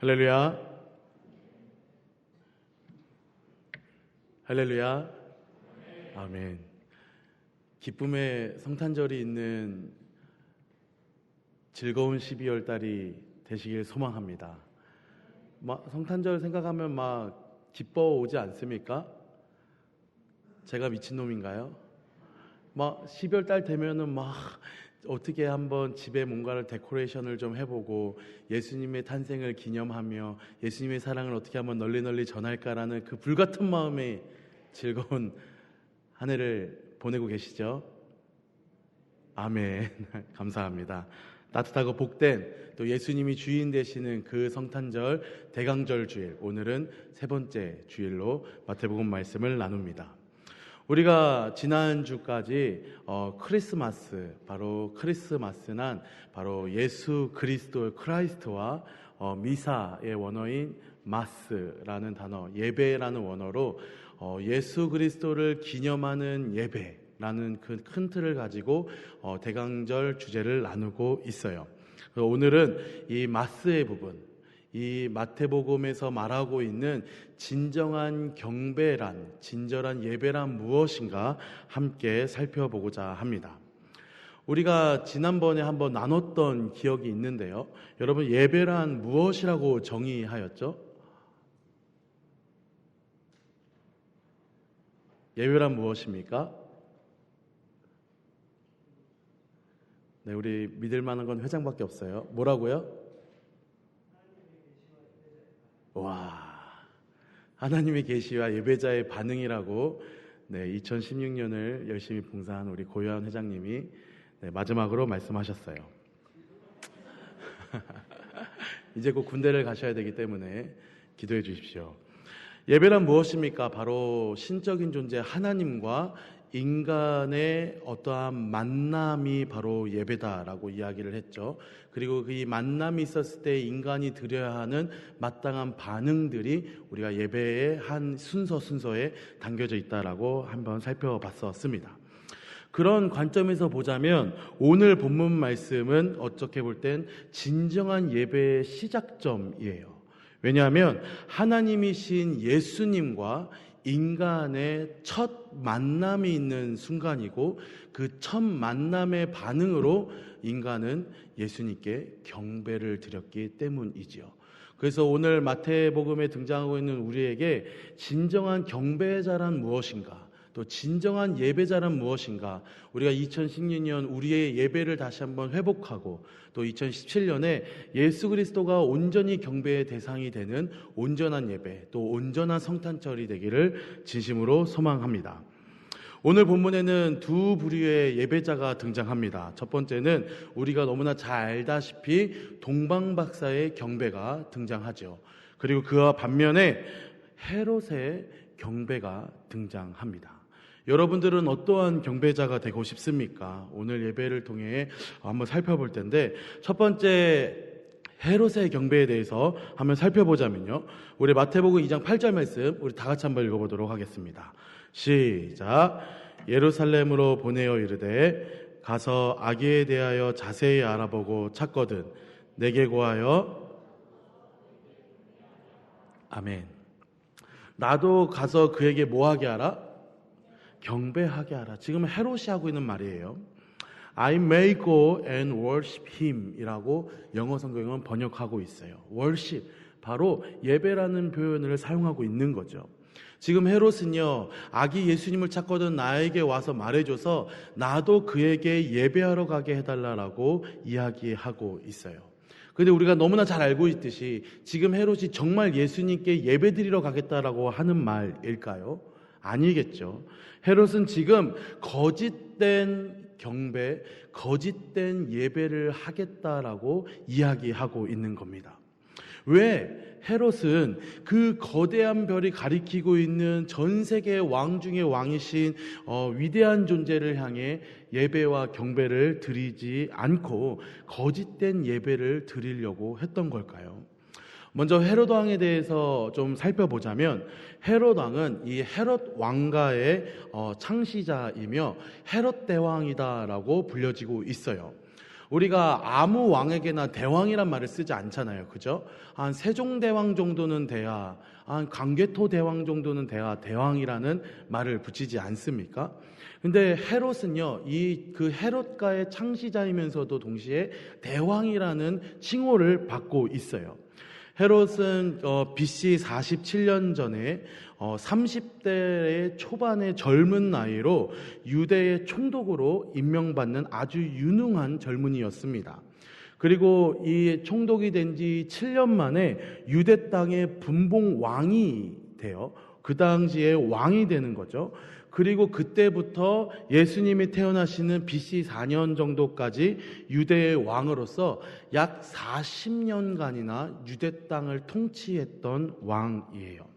할렐루야. 할렐루야. 아멘. 기쁨의 성탄절이 있는 즐거운 12월 달이 되시길 소망합니다. 성탄절 생각하면 기뻐 오지 않습니까? 제가 미친놈인가요? 12월 달 되면은 어떻게 한번 집에 뭔가를 데코레이션을 좀 해보고 예수님의 탄생을 기념하며 예수님의 사랑을 어떻게 한번 널리 전할까라는 그 불같은 마음의 즐거운 한 해를 보내고 계시죠? 아멘. 감사합니다. 따뜻하고 복된 또 예수님이 주인 되시는 그 성탄절 대강절 주일, 오늘은 세 번째 주일로 마태복음 말씀을 나눕니다. 우리가 지난주까지 크리스마스, 바로 크리스마스는 바로 예수 그리스도의 크라이스트와 미사의 원어인 마스라는 단어, 예배라는 원어로 예수 그리스도를 기념하는 예배라는 그 큰 틀을 가지고 대강절 주제를 나누고 있어요. 오늘은 이 마스의 부분, 이 마태복음에서 말하고 있는 진정한 경배란, 진정한 예배란 무엇인가 함께 살펴보고자 합니다. 우리가 지난번에 한번 나눴던 기억이 있는데요. 여러분, 예배란 무엇이라고 정의하였죠? 예배란 무엇입니까? 네, 우리 믿을 만한 건 회장밖에 없어요. 뭐라고요? 하나님의 계시와 예배자의 반응이라고 2016년을 열심히 봉사한 우리 고요한 회장님이 마지막으로 말씀하셨어요. 이제 곧 군대를 가셔야 되기 때문에 기도해 주십시오. 예배란 무엇입니까? 바로 신적인 존재 하나님과 인간의 어떠한 만남이 바로 예배다라고 이야기를 했죠. 그리고 이 만남이 있었을 때 인간이 드려야 하는 마땅한 반응들이 우리가 예배의 한 순서에 담겨져 있다라고 한번 살펴봤었습니다. 그런 관점에서 보자면 오늘 본문 말씀은 어떻게 볼 땐 진정한 예배의 시작점이에요. 왜냐하면 하나님이신 예수님과 인간의 첫 만남이 있는 순간이고 그 첫 만남의 반응으로 인간은 예수님께 경배를 드렸기 때문이지요. 그래서 오늘 마태복음에 등장하고 있는 우리에게 진정한 경배자란 무엇인가, 또 진정한 예배자란 무엇인가, 우리가 2016년 우리의 예배를 다시 한번 회복하고 또 2017년에 예수 그리스도가 온전히 경배의 대상이 되는 온전한 예배, 또 온전한 성탄절이 되기를 진심으로 소망합니다. 오늘 본문에는 두 부류의 예배자가 등장합니다. 첫 번째는 우리가 너무나 잘 알다시피 동방박사의 경배가 등장하죠. 그리고 그와 반면에 헤롯의 경배가 등장합니다. 여러분들은 어떠한 경배자가 되고 싶습니까? 오늘 예배를 통해 한번 살펴볼 텐데, 첫 번째 헤롯의 경배에 대해서 한번 살펴보자면요, 우리 마태복음 2장 8절 말씀 우리 다 같이 한번 읽어보도록 하겠습니다. 시작. 예루살렘으로 보내어 이르되 가서 아기에 대하여 자세히 알아보고 찾거든 내게 고하여. 아멘. 나도 가서 그에게 뭐하게 하라? 경배하게 하라. 지금 헤롯이 하고 있는 말이에요. I may go and worship him 이라고 영어 성경은 번역하고 있어요. worship, 바로 예배라는 표현을 사용하고 있는 거죠. 지금 헤롯은요, 아기 예수님을 찾거든 나에게 와서 말해줘서 나도 그에게 예배하러 가게 해달라고 이야기하고 있어요. 그런데 우리가 너무나 잘 알고 있듯이 지금 헤롯이 정말 예수님께 예배드리러 가겠다라고 하는 말일까요? 아니겠죠. 헤롯은 지금 거짓된 경배, 거짓된 예배를 하겠다라고 이야기하고 있는 겁니다. 왜 헤롯은 그 거대한 별이 가리키고 있는 전 세계 왕 중의 왕이신 위대한 존재를 향해 예배와 경배를 드리지 않고 거짓된 예배를 드리려고 했던 걸까요? 먼저 헤롯 왕에 대해서 좀 살펴보자면, 헤롯 왕은 이 헤롯 왕가의 창시자이며 헤롯 대왕이다라고 불려지고 있어요. 우리가 아무 왕에게나 대왕이란 말을 쓰지 않잖아요. 그죠? 한 세종대왕 정도는 돼야, 한 광개토대왕 정도는 돼야 대왕이라는 말을 붙이지 않습니까? 근데 헤롯은요, 그 헤롯가의 창시자이면서도 동시에 대왕이라는 칭호를 받고 있어요. 헤롯은 BC 47년 전에 30대 초반의 젊은 나이로 유대의 총독으로 임명받는 아주 유능한 젊은이였습니다. 그리고 이 총독이 된 지 7년 만에 유대 땅의 분봉 왕이 돼요. 그 당시에 왕이 되는 거죠. 그리고 그때부터 예수님이 태어나시는 BC 4년 정도까지 유대의 왕으로서 약 40년간이나 유대 땅을 통치했던 왕이에요.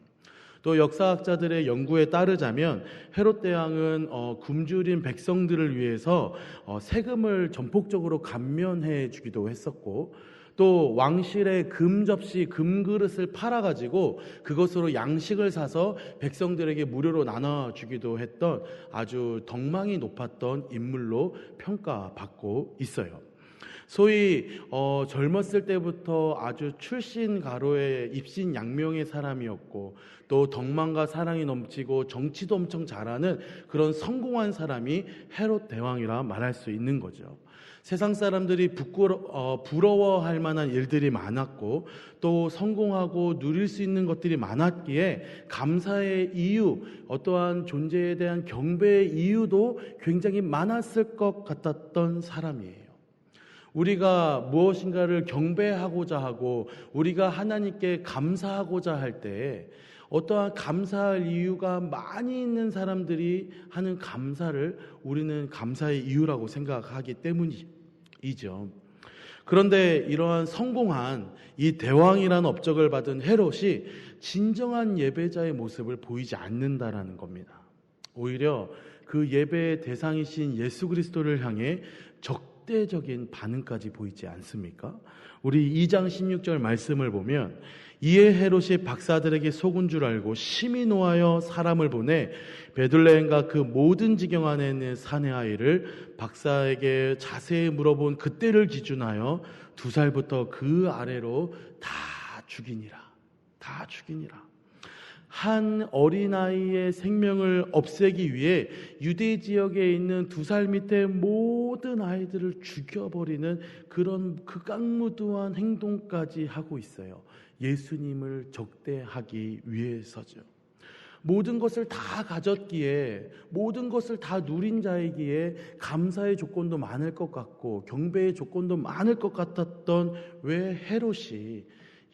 또 역사학자들의 연구에 따르자면 헤롯 대왕은 굶주린 백성들을 위해서 세금을 전폭적으로 감면해 주기도 했었고, 또 왕실의 금접시, 금그릇을 팔아가지고 그것으로 양식을 사서 백성들에게 무료로 나눠주기도 했던 아주 덕망이 높았던 인물로 평가받고 있어요. 소위 젊었을 때부터 아주 출신가로의 입신양명의 사람이었고, 또 덕망과 사랑이 넘치고 정치도 엄청 잘하는 그런 성공한 사람이 헤롯 대왕이라 말할 수 있는 거죠. 세상 사람들이 부러워할 만한 일들이 많았고, 또 성공하고 누릴 수 있는 것들이 많았기에 감사의 이유, 어떠한 존재에 대한 경배의 이유도 굉장히 많았을 것 같았던 사람이에요. 우리가 무엇인가를 경배하고자 하고 우리가 하나님께 감사하고자 할 때 어떠한 감사할 이유가 많이 있는 사람들이 하는 감사를 우리는 감사의 이유라고 생각하기 때문이죠. 그런데 이러한 성공한 이 대왕이라는 업적을 받은 헤롯이 진정한 예배자의 모습을 보이지 않는다라는 겁니다. 오히려 그 예배의 대상이신 예수 그리스도를 향해 적대적인 반응까지 보이지 않습니까? 우리 2장 16절 말씀을 보면, 이에 헤롯이 박사들에게 속은 줄 알고 심히 노하여 사람을 보내 베들레헴과 그 모든 지경 안에 있는 사내 아이를 박사에게 자세히 물어본 그때를 기준하여 2살부터 그 아래로 다 죽이니라. 다 죽이니라. 한 어린아이의 생명을 없애기 위해 유대 지역에 있는 2살 밑에 모든 아이들을 죽여버리는 그런 극악무도한 행동까지 하고 있어요. 예수님을 적대하기 위해서죠. 모든 것을 다 가졌기에, 모든 것을 다 누린 자이기에 감사의 조건도 많을 것 같고 경배의 조건도 많을 것 같았던 왜 헤롯이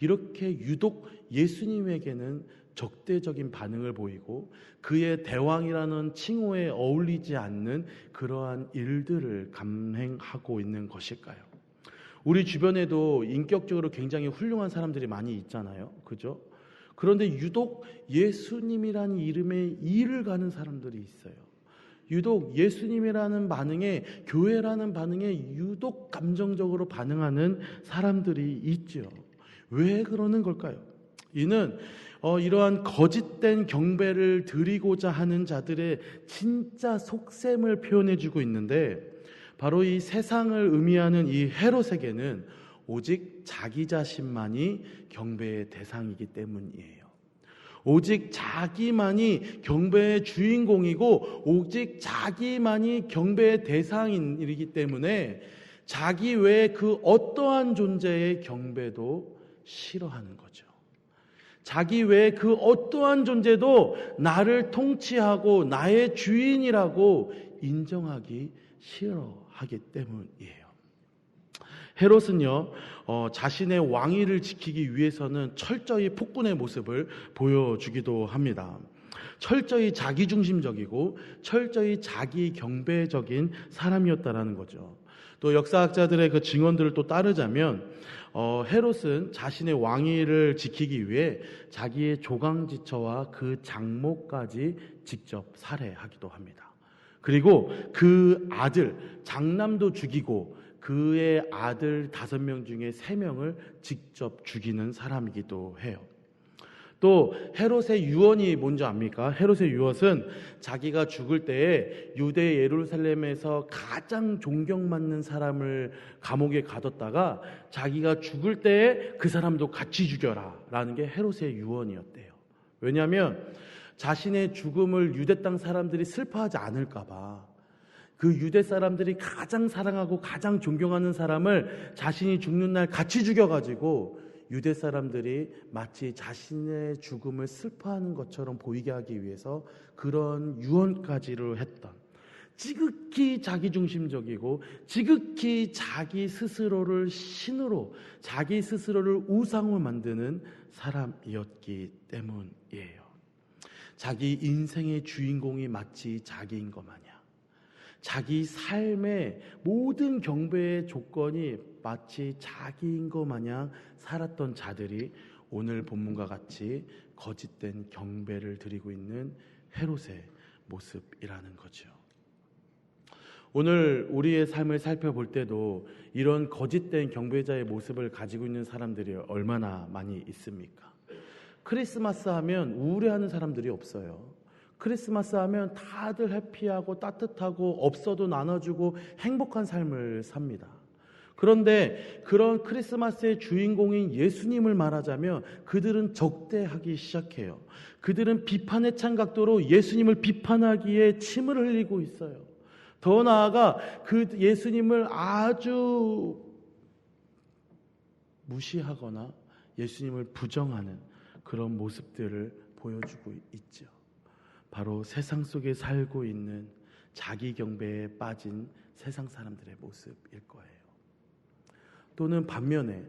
이렇게 유독 예수님에게는 적대적인 반응을 보이고 그의 대왕이라는 칭호에 어울리지 않는 그러한 일들을 감행하고 있는 것일까요? 우리 주변에도 인격적으로 굉장히 훌륭한 사람들이 많이 있잖아요. 그죠? 그런데 유독 예수님이라는 이름에 이를 가는 사람들이 있어요. 유독 예수님이라는 반응에, 교회라는 반응에 유독 감정적으로 반응하는 사람들이 있죠. 왜 그러는 걸까요? 이는 이러한 거짓된 경배를 드리고자 하는 자들의 진짜 속셈을 표현해주고 있는데, 바로 이 세상을 의미하는 이 헤롯에게는 오직 자기 자신만이 경배의 대상이기 때문이에요. 오직 자기만이 경배의 주인공이고 오직 자기만이 경배의 대상이기 때문에 자기 외에 그 어떠한 존재의 경배도 싫어하는 거죠. 자기 외에 그 어떠한 존재도 나를 통치하고 나의 주인이라고 인정하기 싫어하기 때문이에요. 헤롯은요, 자신의 왕위를 지키기 위해서는 철저히 폭군의 모습을 보여주기도 합니다. 철저히 자기중심적이고 철저히 자기 경배적인 사람이었다라는 거죠. 또 역사학자들의 그 증언들을 또 따르자면 헤롯은 자신의 왕위를 지키기 위해 자기의 조강지처와 그 장모까지 직접 살해하기도 합니다. 그리고 그 아들 장남도 죽이고 그의 아들 5명 중에 3명을 직접 죽이는 사람이기도 해요. 또 헤롯의 유언이 뭔지 압니까? 헤롯의 유언은 자기가 죽을 때에 유대 예루살렘에서 가장 존경받는 사람을 감옥에 가뒀다가 자기가 죽을 때에 그 사람도 같이 죽여라 라는 게 헤롯의 유언이었대요. 왜냐하면 자신의 죽음을 유대 땅 사람들이 슬퍼하지 않을까 봐 그 유대 사람들이 가장 사랑하고 가장 존경하는 사람을 자신이 죽는 날 같이 죽여가지고 유대 사람들이 마치 자신의 죽음을 슬퍼하는 것처럼 보이게 하기 위해서 그런 유언까지를 했던, 지극히 자기중심적이고 지극히 자기 스스로를 신으로, 자기 스스로를 우상으로 만드는 사람이었기 때문이에요. 자기 인생의 주인공이 마치 자기인 것 마냥, 자기 삶의 모든 경배의 조건이 마치 자기인 것 마냥 살았던 자들이 오늘 본문과 같이 거짓된 경배를 드리고 있는 헤롯의 모습이라는 거죠. 오늘 우리의 삶을 살펴볼 때도 이런 거짓된 경배자의 모습을 가지고 있는 사람들이 얼마나 많이 있습니까? 크리스마스 하면 우울해하는 사람들이 없어요. 크리스마스 하면 다들 해피하고 따뜻하고 없어도 나눠주고 행복한 삶을 삽니다. 그런데 그런 크리스마스의 주인공인 예수님을 말하자면 그들은 적대하기 시작해요. 그들은 비판의 찬각도로 예수님을 비판하기에 침을 흘리고 있어요. 더 나아가 그 예수님을 아주 무시하거나 예수님을 부정하는 그런 모습들을 보여주고 있죠. 바로 세상 속에 살고 있는 자기 경배에 빠진 세상 사람들의 모습일 거예요. 또는 반면에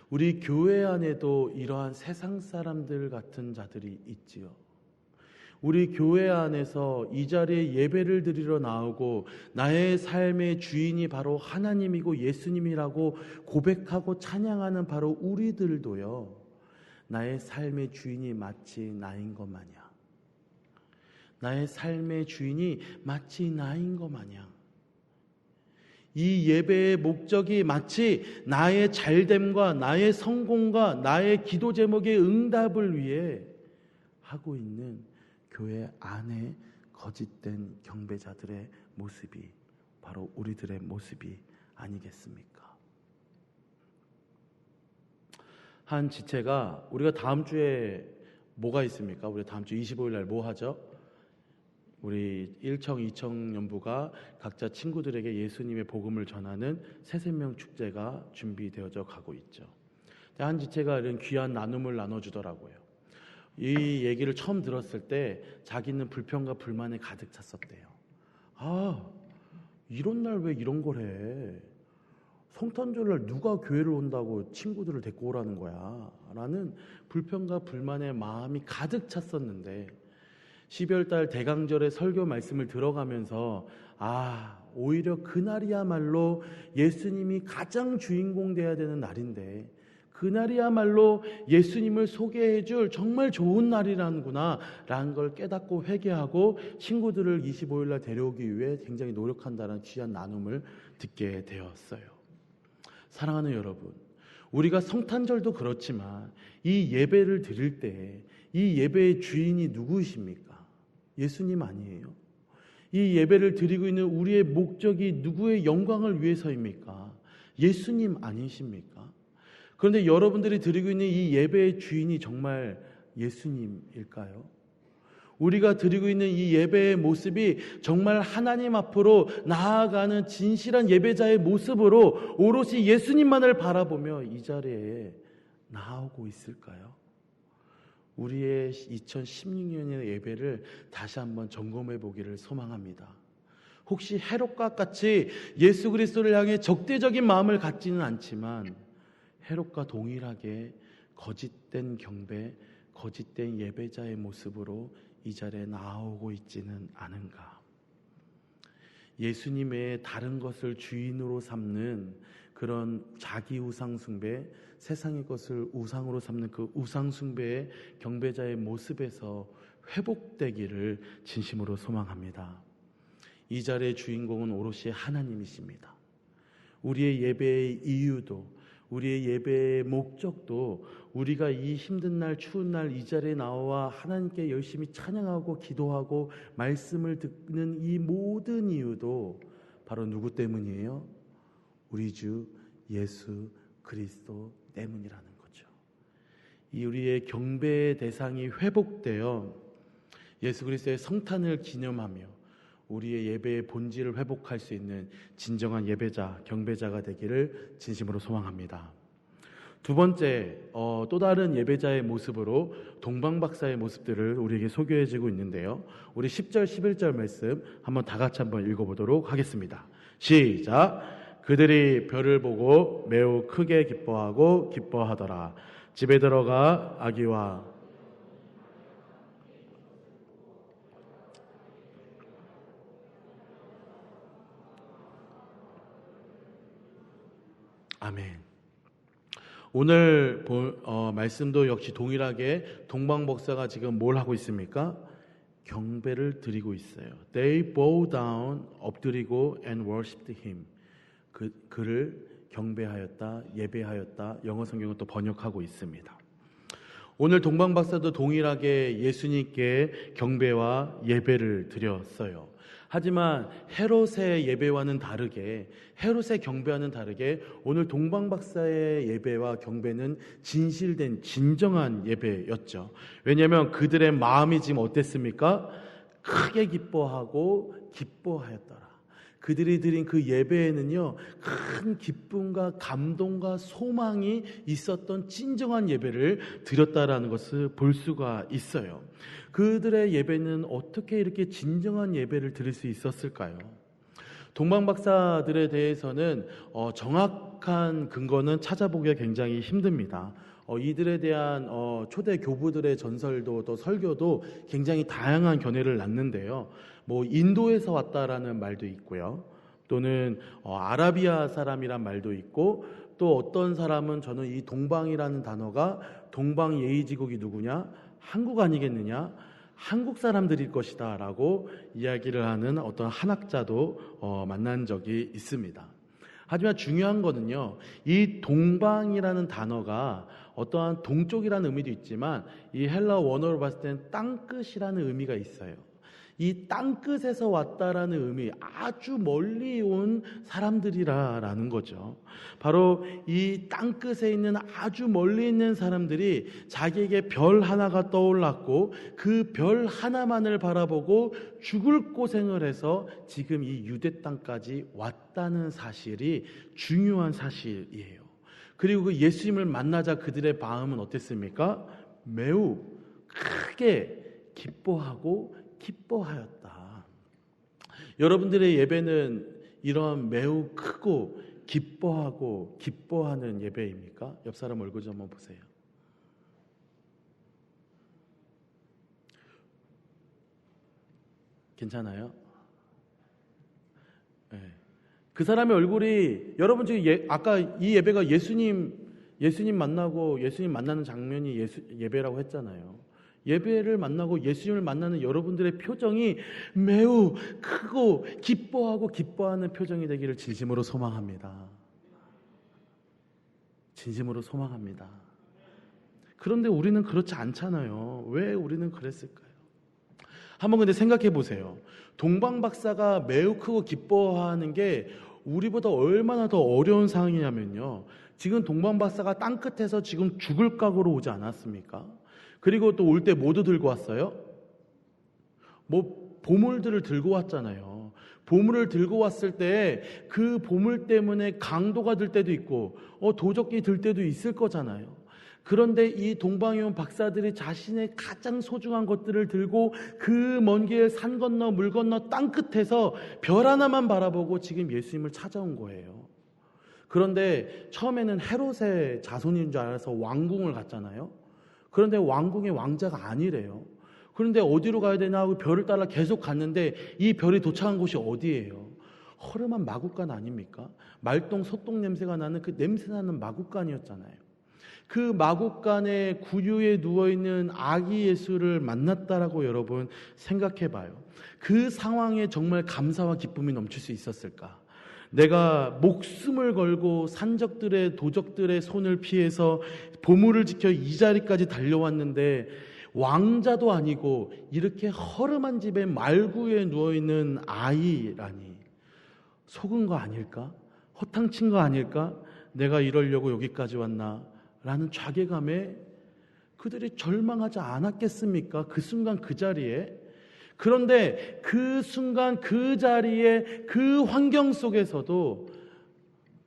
우리 교회 안에도 이러한 세상 사람들 같은 자들이 있지요. 우리 교회 안에서 이 자리에 예배를 드리러 나오고 나의 삶의 주인이 바로 하나님이고 예수님이라고 고백하고 찬양하는 바로 우리들도요, 나의 삶의 주인이 마치 나인 것 마냥, 나의 삶의 주인이 마치 나인 것 마냥, 이 예배의 목적이 마치 나의 잘됨과 나의 성공과 나의 기도 제목의 응답을 위해 하고 있는 교회 안에 거짓된 경배자들의 모습이 바로 우리들의 모습이 아니겠습니까? 한 지체가, 우리가 다음 주에 뭐가 있습니까? 우리 다음 주 25일 날 뭐 하죠? 우리 1청, 2청 연부가 각자 친구들에게 예수님의 복음을 전하는 새생명 축제가 준비되어져 가고 있죠. 한 지체가 이런 귀한 나눔을 나눠주더라고요. 이 얘기를 처음 들었을 때 자기는 불평과 불만에 가득 찼었대요. 아, 이런 날 왜 이런 걸 해? 성탄절날 누가 교회를 온다고 친구들을 데리고 오라는 거야? 라는 불평과 불만의 마음이 가득 찼었는데 12월달 대강절의 설교 말씀을 들어가면서 오히려 그날이야말로 예수님이 가장 주인공 돼야 되는 날인데 그날이야말로 예수님을 소개해줄 정말 좋은 날이라는구나 라는 걸 깨닫고 회개하고 친구들을 25일날 데려오기 위해 굉장히 노력한다는 귀한 나눔을 듣게 되었어요. 사랑하는 여러분, 우리가 성탄절도 그렇지만 이 예배를 드릴 때 이 예배의 주인이 누구이십니까? 예수님 아니에요? 이 예배를 드리고 있는 우리의 목적이 누구의 영광을 위해서입니까? 예수님 아니십니까? 그런데 여러분들이 드리고 있는 이 예배의 주인이 정말 예수님일까요? 우리가 드리고 있는 이 예배의 모습이 정말 하나님 앞으로 나아가는 진실한 예배자의 모습으로 오롯이 예수님만을 바라보며 이 자리에 나오고 있을까요? 우리의 2016년의 예배를 다시 한번 점검해 보기를 소망합니다. 혹시 헤롯과 같이 예수 그리스도를 향해 적대적인 마음을 갖지는 않지만 헤롯과 동일하게 거짓된 경배, 거짓된 예배자의 모습으로 이 자리에 나오고 있지는 않은가? 예수님 외에 다른 것을 주인으로 삼는 그런 자기 우상 숭배, 세상의 것을 우상으로 삼는 그 우상 숭배의 경배자의 모습에서 회복되기를 진심으로 소망합니다. 이 자리의 주인공은 오롯이 하나님이십니다. 우리의 예배의 이유도, 우리의 예배의 목적도 우리가 이 힘든 날, 추운 날 이 자리에 나와 하나님께 열심히 찬양하고 기도하고 말씀을 듣는 이 모든 이유도 바로 누구 때문이에요? 우리 주 예수 그리스도 때문이라는 거죠. 이 우리의 경배의 대상이 회복되어 예수 그리스도의 성탄을 기념하며 우리의 예배의 본질을 회복할 수 있는 진정한 예배자, 경배자가 되기를 진심으로 소망합니다. 두 번째, 또 다른 예배자의 모습으로 동방박사의 모습들을 우리에게 소개해주고 있는데요. 우리 10절, 11절 말씀 한번 다 같이 한번 읽어보도록 하겠습니다. 시작! 그들이 별을 보고 매우 크게 기뻐하고 기뻐하더라. 집에 들어가 아기와 아멘. 오늘 말씀도 역시 동일하게 동방박사가 지금 뭘 하고 있습니까? 경배를 드리고 있어요. They bow down, 엎드리고 and worshipped him. 그를 경배하였다, 예배하였다. 영어 성경은 또 번역하고 있습니다. 오늘 동방박사도 동일하게 예수님께 경배와 예배를 드렸어요. 하지만 헤롯의 예배와는 다르게, 헤롯의 경배와는 다르게 오늘 동방박사의 예배와 경배는 진실된 진정한 예배였죠. 왜냐하면 그들의 마음이 지금 어땠습니까? 크게 기뻐하고 기뻐하였더라. 그들이 드린 그 예배에는요, 큰 기쁨과 감동과 소망이 있었던 진정한 예배를 드렸다라는 것을 볼 수가 있어요. 그들의 예배는 어떻게 이렇게 진정한 예배를 드릴 수 있었을까요? 동방박사들에 대해서는 정확한 근거는 찾아보기가 굉장히 힘듭니다. 이들에 대한 초대 교부들의 전설도 또 설교도 굉장히 다양한 견해를 낳는데요. 뭐 인도에서 왔다라는 말도 있고요. 또는 아라비아 사람이란 말도 있고, 또 어떤 사람은 저는 이 동방이라는 단어가 동방 예의지국이 누구냐? 한국 아니겠느냐? 한국 사람들일 것이다 라고 이야기를 하는 어떤 한학자도 만난 적이 있습니다. 하지만 중요한 거는요, 이 동방이라는 단어가 어떠한 동쪽이라는 의미도 있지만 이 헬라 원어로 봤을 때는 땅끝이라는 의미가 있어요. 이 땅끝에서 왔다라는 의미, 아주 멀리 온 사람들이라는 거죠. 바로 이 땅끝에 있는 아주 멀리 있는 사람들이 자기에게 별 하나가 떠올랐고 그 별 하나만을 바라보고 죽을 고생을 해서 지금 이 유대 땅까지 왔다는 사실이 중요한 사실이에요. 그리고 그 예수님을 만나자 그들의 마음은 어땠습니까? 매우 크게 기뻐하고 기뻐하였다. 여러분들의 예배는 이런 매우 크고 기뻐하고 기뻐하는 예배입니까? 옆 사람 얼굴 좀 한번 보세요. 괜찮아요? 네. 그 사람의 얼굴이 여러분 지금 아까 이 예배가 예수님 만나고 예수님 만나는 장면이 예배라고 했잖아요. 예배를 만나고 예수님을 만나는 여러분들의 표정이 매우 크고 기뻐하고 기뻐하는 표정이 되기를 진심으로 소망합니다. 진심으로 소망합니다. 그런데 우리는 그렇지 않잖아요. 왜 우리는 그랬을까요? 한번 근데 생각해 보세요. 동방박사가 매우 크고 기뻐하는 게 우리보다 얼마나 더 어려운 상황이냐면요, 지금 동방박사가 땅끝에서 지금 죽을 각오로 오지 않았습니까? 그리고 또 올 때 뭐도 들고 왔어요? 뭐 보물들을 들고 왔잖아요. 보물을 들고 왔을 때 그 보물 때문에 강도가 들 때도 있고 도적이 들 때도 있을 거잖아요. 그런데 이 동방에 온 박사들이 자신의 가장 소중한 것들을 들고 그 먼 길 산 건너 물 건너 땅끝에서 별 하나만 바라보고 지금 예수님을 찾아온 거예요. 그런데 처음에는 헤롯의 자손인 줄 알아서 왕궁을 갔잖아요. 그런데 왕궁의 왕자가 아니래요. 그런데 어디로 가야 되나 하고 별을 따라 계속 갔는데 이 별이 도착한 곳이 어디예요? 허름한 마구간 아닙니까? 말똥 소똥 냄새가 나는 그 냄새나는 마구간이었잖아요. 그 마구간에 구유에 누워있는 아기 예수를 만났다라고 여러분 생각해봐요. 그 상황에 정말 감사와 기쁨이 넘칠 수 있었을까? 내가 목숨을 걸고 산적들의 도적들의 손을 피해서 보물을 지켜 이 자리까지 달려왔는데 왕자도 아니고 이렇게 허름한 집에 말구에 누워있는 아이라니 속은 거 아닐까? 허탕친 거 아닐까? 내가 이러려고 여기까지 왔나? 라는 자괴감에 그들이 절망하지 않았겠습니까? 그 순간 그 자리에. 그런데 그 순간 그 자리에 그 환경 속에서도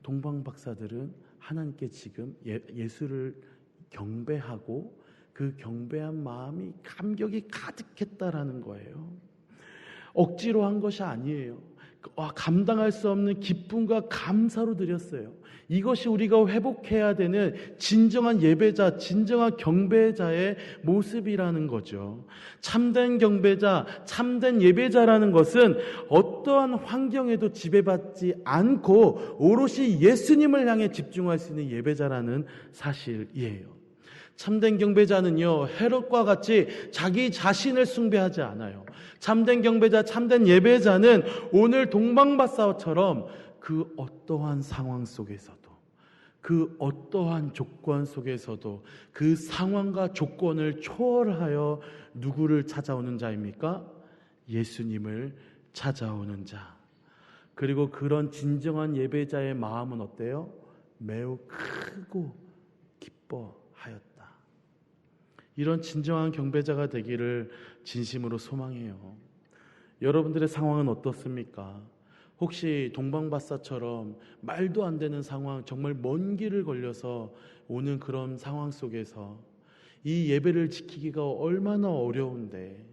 동방박사들은 하나님께 지금 예수를 경배하고 그 경배한 마음이 감격이 가득했다라는 거예요. 억지로 한 것이 아니에요. 감당할 수 없는 기쁨과 감사로 드렸어요. 이것이 우리가 회복해야 되는 진정한 예배자, 진정한 경배자의 모습이라는 거죠. 참된 경배자, 참된 예배자라는 것은 어떠한 환경에도 지배받지 않고 오롯이 예수님을 향해 집중할 수 있는 예배자라는 사실이에요. 참된 경배자는요, 헤롯과 같이 자기 자신을 숭배하지 않아요. 참된 경배자, 참된 예배자는 오늘 동방박사처럼 그 어떠한 상황 속에서도, 그 어떠한 조건 속에서도 그 상황과 조건을 초월하여 누구를 찾아오는 자입니까? 예수님을 찾아오는 자. 그리고 그런 진정한 예배자의 마음은 어때요? 매우 크고 기뻐하였다. 이런 진정한 경배자가 되기를 진심으로 소망해요. 여러분들의 상황은 어떻습니까? 혹시 동방박사처럼 말도 안 되는 상황, 정말 먼 길을 걸려서 오는 그런 상황 속에서 이 예배를 지키기가 얼마나 어려운데,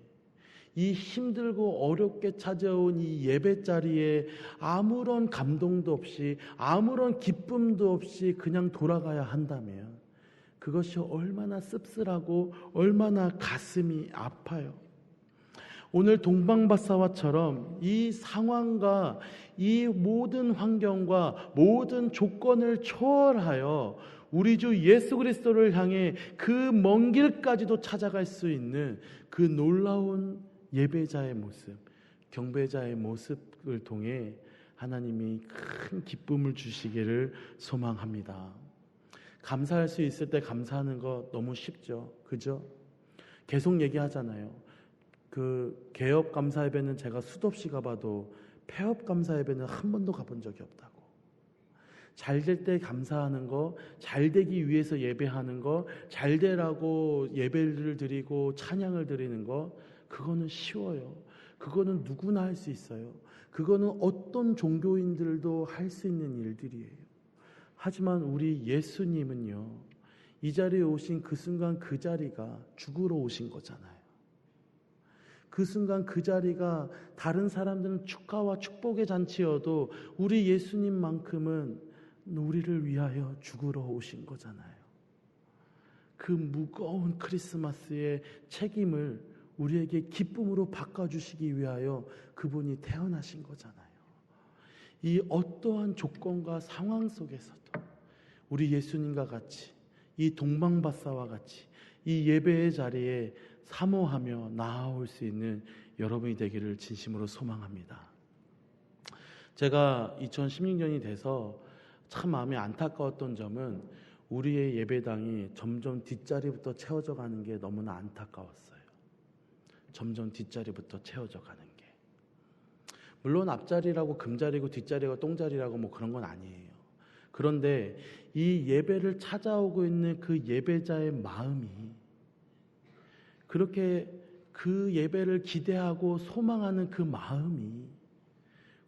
이 힘들고 어렵게 찾아온 이 예배 자리에 아무런 감동도 없이, 아무런 기쁨도 없이 그냥 돌아가야 한다면 그것이 얼마나 씁쓸하고 얼마나 가슴이 아파요. 오늘 동방박사와처럼 이 상황과 이 모든 환경과 모든 조건을 초월하여 우리 주 예수 그리스도를 향해 그 먼 길까지도 찾아갈 수 있는 그 놀라운 예배자의 모습, 경배자의 모습을 통해 하나님이 큰 기쁨을 주시기를 소망합니다. 감사할 수 있을 때 감사하는 거 너무 쉽죠. 그죠? 계속 얘기하잖아요. 그 개업 감사 예배는 제가 수도 없이 가봐도 폐업 감사 예배는 한 번도 가본 적이 없다고. 잘 될 때 감사하는 거, 잘 되기 위해서 예배하는 거, 잘 되라고 예배를 드리고 찬양을 드리는 거, 그거는 쉬워요. 그거는 누구나 할 수 있어요. 그거는 어떤 종교인들도 할 수 있는 일들이에요. 하지만 우리 예수님은요, 이 자리에 오신 그 순간 그 자리가 죽으러 오신 거잖아요. 그 순간 그 자리가 다른 사람들은 축하와 축복의 잔치여도 우리 예수님만큼은 우리를 위하여 죽으러 오신 거잖아요. 그 무거운 크리스마스의 책임을 우리에게 기쁨으로 바꿔주시기 위하여 그분이 태어나신 거잖아요. 이 어떠한 조건과 상황 속에서도 우리 예수님과 같이, 이 동방박사와 같이 이 예배의 자리에 사모하며 나아올 수 있는 여러분이 되기를 진심으로 소망합니다. 제가 2016년이 돼서 참 마음이 안타까웠던 점은 우리의 예배당이 점점 뒷자리부터 채워져 가는 게 너무나 안타까웠어요. 점점 뒷자리부터 채워져 가는 게. 물론 앞자리라고 금자리고 뒷자리가 똥자리라고 뭐 그런 건 아니에요. 그런데 이 예배를 찾아오고 있는 그 예배자의 마음이 그렇게 그 예배를 기대하고 소망하는 그 마음이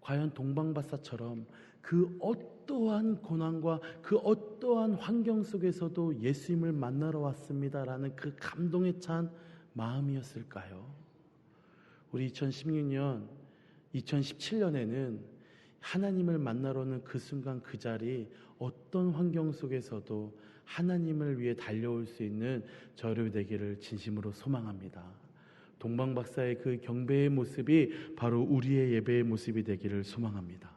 과연 동방박사처럼 그 어떠한 고난과 그 어떠한 환경 속에서도 예수님을 만나러 왔습니다라는 그 감동에 찬 마음이었을까요? 우리 2016년, 2017년에는 하나님을 만나러 오는 그 순간 그 자리, 어떤 환경 속에서도 하나님을 위해 달려올 수 있는 저를 되기를 진심으로 소망합니다. 동방박사의 그 경배의 모습이 바로 우리의 예배의 모습이 되기를 소망합니다.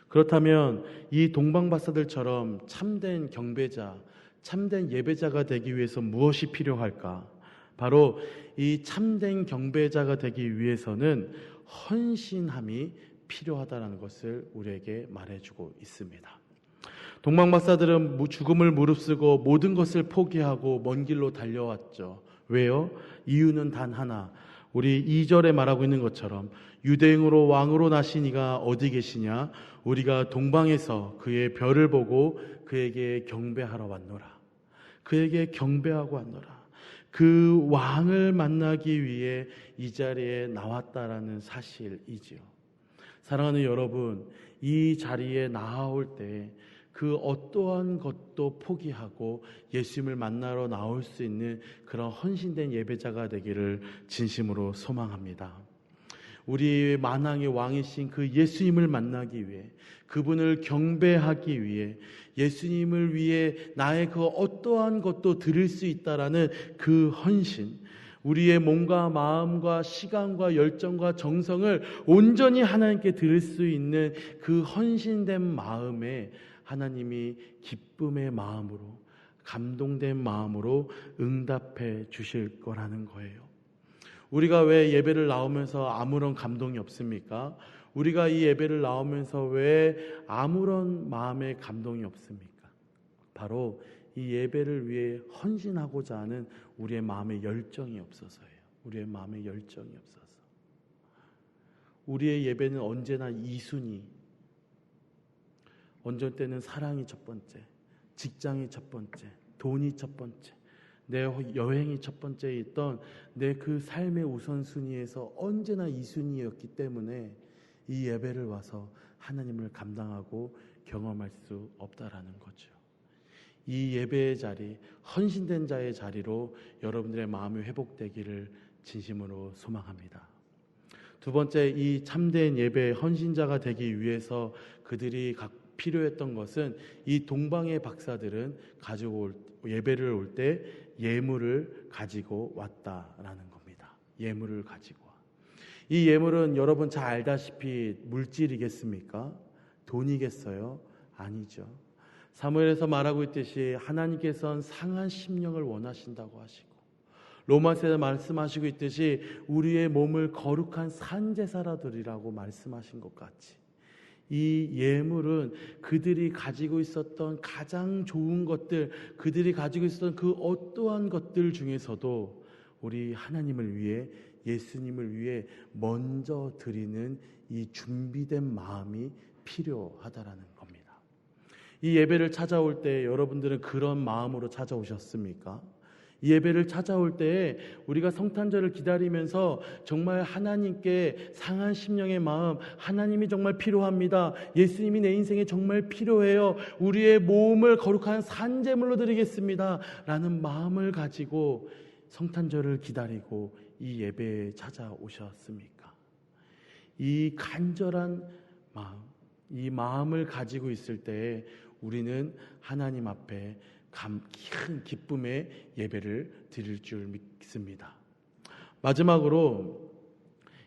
그렇다면 이 동방박사들처럼 참된 경배자, 참된 예배자가 되기 위해서 무엇이 필요할까? 바로 이 참된 경배자가 되기 위해서는 헌신함이 필요하다는 것을 우리에게 말해주고 있습니다. 동방박사들은 죽음을 무릅쓰고 모든 것을 포기하고 먼 길로 달려왔죠. 왜요? 이유는 단 하나. 우리 2절에 말하고 있는 것처럼 유대인으로 왕으로 나신 이가 어디 계시냐? 우리가 동방에서 그의 별을 보고 그에게 경배하러 왔노라. 그에게 경배하고 왔노라. 그 왕을 만나기 위해 이 자리에 나왔다라는 사실이지요. 사랑하는 여러분, 이 자리에 나아올 때 그 어떠한 것도 포기하고 예수님을 만나러 나올 수 있는 그런 헌신된 예배자가 되기를 진심으로 소망합니다. 우리 만왕의 왕이신 그 예수님을 만나기 위해, 그분을 경배하기 위해, 예수님을 위해 나의 그 어떠한 것도 드릴 수 있다라는 그 헌신, 우리의 몸과 마음과 시간과 열정과 정성을 온전히 하나님께 드릴 수 있는 그 헌신된 마음에 하나님이 기쁨의 마음으로, 감동된 마음으로 응답해 주실 거라는 거예요. 우리가 왜 예배를 나오면서 아무런 감동이 없습니까? 우리가 이 예배를 나오면서 왜 아무런 마음의 감동이 없습니까? 바로 이 예배를 위해 헌신하고자 하는 우리의 마음의 열정이 없어서예요. 우리의 마음의 열정이 없어서. 우리의 예배는 언제나 2순위. 어쩔 때는 사랑이 첫 번째, 직장이 첫 번째, 돈이 첫 번째, 내 여행이 첫 번째에 있던 내 그 삶의 우선순위에서 언제나 2순위였기 때문에 이 예배를 와서 하나님을 감당하고 경험할 수 없다라는 거죠. 이 예배의 자리, 헌신된 자의 자리로 여러분들의 마음이 회복되기를 진심으로 소망합니다. 두 번째, 이 참된 예배의 헌신자가 되기 위해서 그들이 필요했던 것은 이 동방의 박사들은 예배를 올 때 예물을 가지고 왔다라는 겁니다. 예물을 가지고 와. 이 예물은 여러분 잘 알다시피 물질이겠습니까? 돈이겠어요? 아니죠. 사무엘에서 말하고 있듯이 하나님께서는 상한 심령을 원하신다고 하시고, 로마서에 말씀하시고 있듯이 우리의 몸을 거룩한 산제사라 드리라고 말씀하신 것 같이, 이 예물은 그들이 가지고 있었던 가장 좋은 것들, 그들이 가지고 있었던 그 어떠한 것들 중에서도 우리 하나님을 위해, 예수님을 위해 먼저 드리는 이 준비된 마음이 필요하다라는 겁니다. 이 예배를 찾아올 때 여러분들은 그런 마음으로 찾아오셨습니까? 이 예배를 찾아올 때에 우리가 성탄절을 기다리면서 정말 하나님께 상한 심령의 마음, 하나님이 정말 필요합니다. 예수님이 내 인생에 정말 필요해요. 우리의 몸을 거룩한 산제물로 드리겠습니다. 라는 마음을 가지고 성탄절을 기다리고 이 예배에 찾아오셨습니까? 이 간절한 마음, 이 마음을 가지고 있을 때에 우리는 하나님 앞에 큰 기쁨의 예배를 드릴 줄 믿습니다. 마지막으로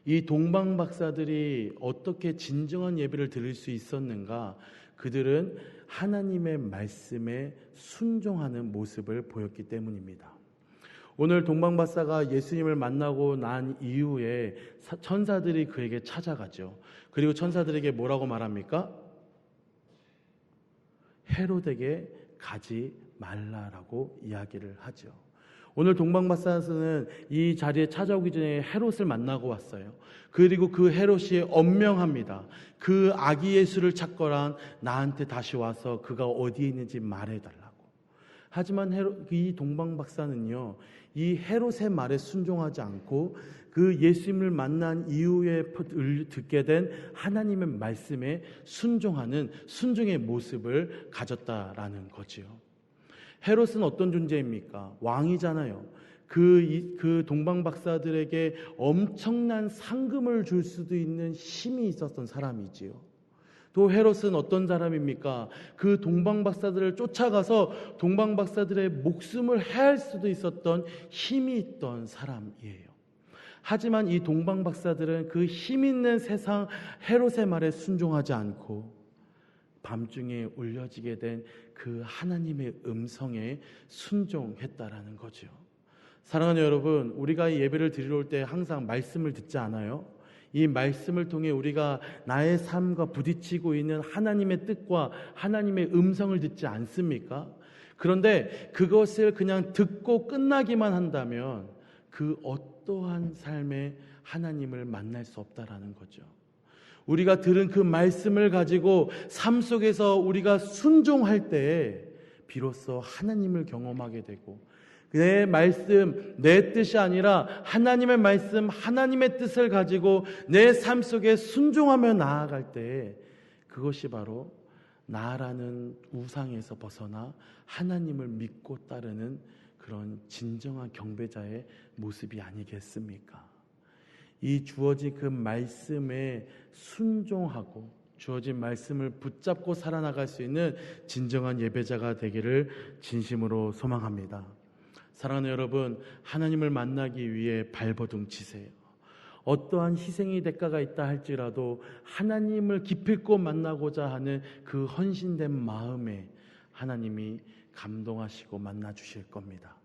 이 동방 박사들이 어떻게 진정한 예배를 드릴 수 있었는가? 그들은 하나님의 말씀에 순종하는 모습을 보였기 때문입니다. 오늘 동방 박사가 예수님을 만나고 난 이후에 천사들이 그에게 찾아가죠. 그리고 천사들에게 뭐라고 말합니까? 헤롯에게 가지 말라라고 이야기를 하죠. 오늘 동방박사는 이 자리에 찾아오기 전에 헤롯을 만나고 왔어요. 그리고 그 헤롯이 엄명합니다. 그 아기 예수를 찾거란 나한테 다시 와서 그가 어디에 있는지 말해달라고. 하지만 이 동방박사는요, 이 헤롯의 말에 순종하지 않고 그 예수님을 만난 이후에 듣게 된 하나님의 말씀에 순종하는 순종의 모습을 가졌다라는 거지요. 헤롯은 어떤 존재입니까? 왕이잖아요. 그 동방 박사들에게 엄청난 상금을 줄 수도 있는 힘이 있었던 사람이지요. 또 헤롯은 어떤 사람입니까? 그 동방 박사들을 쫓아가서 동방 박사들의 목숨을 해할 수도 있었던 힘이 있던 사람이에요. 하지만 이 동방 박사들은 그 힘 있는 세상 헤롯의 말에 순종하지 않고 밤중에 울려지게 된 그 하나님의 음성에 순종했다라는 거죠. 사랑하는 여러분, 우리가 이 예배를 드리러 올 때 항상 말씀을 듣지 않아요? 이 말씀을 통해 우리가 나의 삶과 부딪히고 있는 하나님의 뜻과 하나님의 음성을 듣지 않습니까? 그런데 그것을 그냥 듣고 끝나기만 한다면 그 어떠한 삶에 하나님을 만날 수 없다라는 거죠. 우리가 들은 그 말씀을 가지고 삶 속에서 우리가 순종할 때 비로소 하나님을 경험하게 되고, 내 말씀, 내 뜻이 아니라 하나님의 말씀, 하나님의 뜻을 가지고 내 삶 속에 순종하며 나아갈 때 그것이 바로 나라는 우상에서 벗어나 하나님을 믿고 따르는 그런 진정한 경배자의 모습이 아니겠습니까? 이 주어진 그 말씀에 순종하고 주어진 말씀을 붙잡고 살아나갈 수 있는 진정한 예배자가 되기를 진심으로 소망합니다. 사랑하는 여러분, 하나님을 만나기 위해 발버둥 치세요. 어떠한 희생의 대가가 있다 할지라도 하나님을 기필코 만나고자 하는 그 헌신된 마음에 하나님이 감동하시고 만나 주실 겁니다.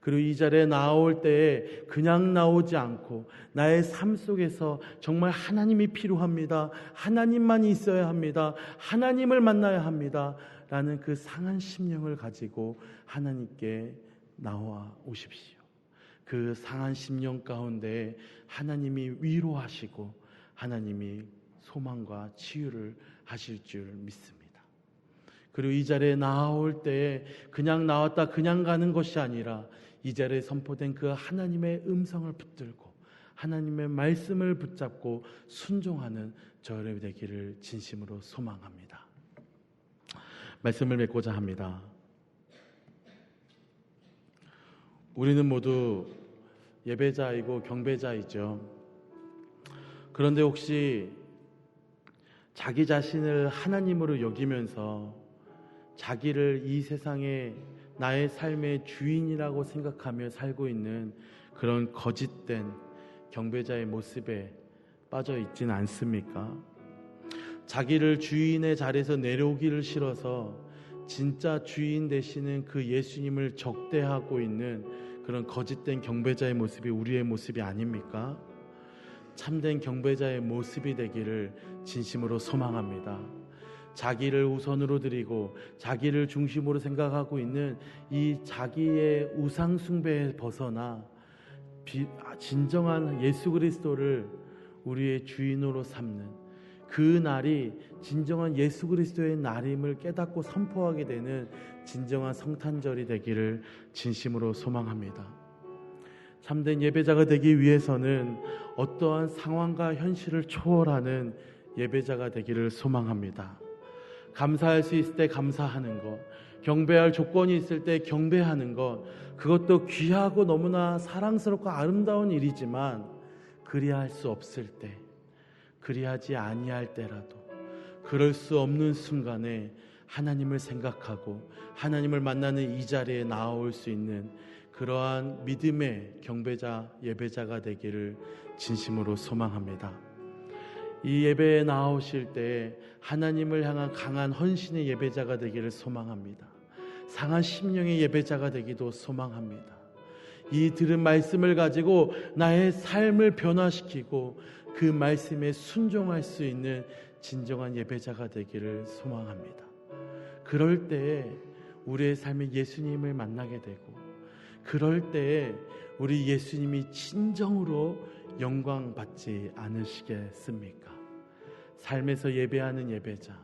그리고 이 자리에 나올 때에 그냥 나오지 않고 나의 삶 속에서 정말 하나님이 필요합니다, 하나님만이 있어야 합니다, 하나님을 만나야 합니다 라는 그 상한 심령을 가지고 하나님께 나와 오십시오. 그 상한 심령 가운데 하나님이 위로하시고 하나님이 소망과 치유를 하실 줄 믿습니다. 그리고 이 자리에 나올 때 그냥 나왔다 그냥 가는 것이 아니라 이 자리에 선포된 그 하나님의 음성을 붙들고 하나님의 말씀을 붙잡고 순종하는 저를 되기를 진심으로 소망합니다. 말씀을 맺고자 합니다. 우리는 모두 예배자이고 경배자이죠. 그런데 혹시 자기 자신을 하나님으로 여기면서 자기를 이 세상에 나의 삶의 주인이라고 생각하며 살고 있는 그런 거짓된 경배자의 모습에 빠져 있지는 않습니까? 자기를 주인의 자리에서 내려오기를 싫어서 진짜 주인 되시는 그 예수님을 적대하고 있는 그런 거짓된 경배자의 모습이 우리의 모습이 아닙니까? 참된 경배자의 모습이 되기를 진심으로 소망합니다. 자기를 우선으로 드리고 자기를 중심으로 생각하고 있는 이 자기의 우상 숭배에 벗어나 진정한 예수 그리스도를 우리의 주인으로 삼는 그 날이 진정한 예수 그리스도의 날임을 깨닫고 선포하게 되는 진정한 성탄절이 되기를 진심으로 소망합니다. 참된 예배자가 되기 위해서는 어떠한 상황과 현실을 초월하는 예배자가 되기를 소망합니다. 감사할 수 있을 때 감사하는 것, 경배할 조건이 있을 때 경배하는 것, 그것도 귀하고 너무나 사랑스럽고 아름다운 일이지만 그리할 수 없을 때, 그리하지 아니할 때라도 그럴 수 없는 순간에 하나님을 생각하고 하나님을 만나는 이 자리에 나올 수 있는 그러한 믿음의 경배자, 예배자가 되기를 진심으로 소망합니다. 이 예배에 나오실 때 하나님을 향한 강한 헌신의 예배자가 되기를 소망합니다. 상한 심령의 예배자가 되기도 소망합니다. 이 들은 말씀을 가지고 나의 삶을 변화시키고 그 말씀에 순종할 수 있는 진정한 예배자가 되기를 소망합니다. 그럴 때에 우리의 삶에 예수님을 만나게 되고, 그럴 때에 우리 예수님이 진정으로 영광 받지 않으시겠습니까? 삶에서 예배하는 예배자,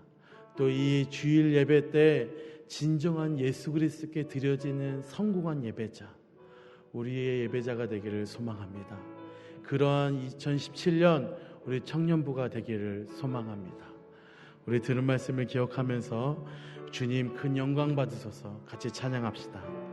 또 이 주일 예배 때 진정한 예수 그리스도께 드려지는 성공한 예배자, 우리의 예배자가 되기를 소망합니다. 그러한 2017년 우리 청년부가 되기를 소망합니다. 우리 들은 말씀을 기억하면서 주님 큰 영광 받으소서 같이 찬양합시다.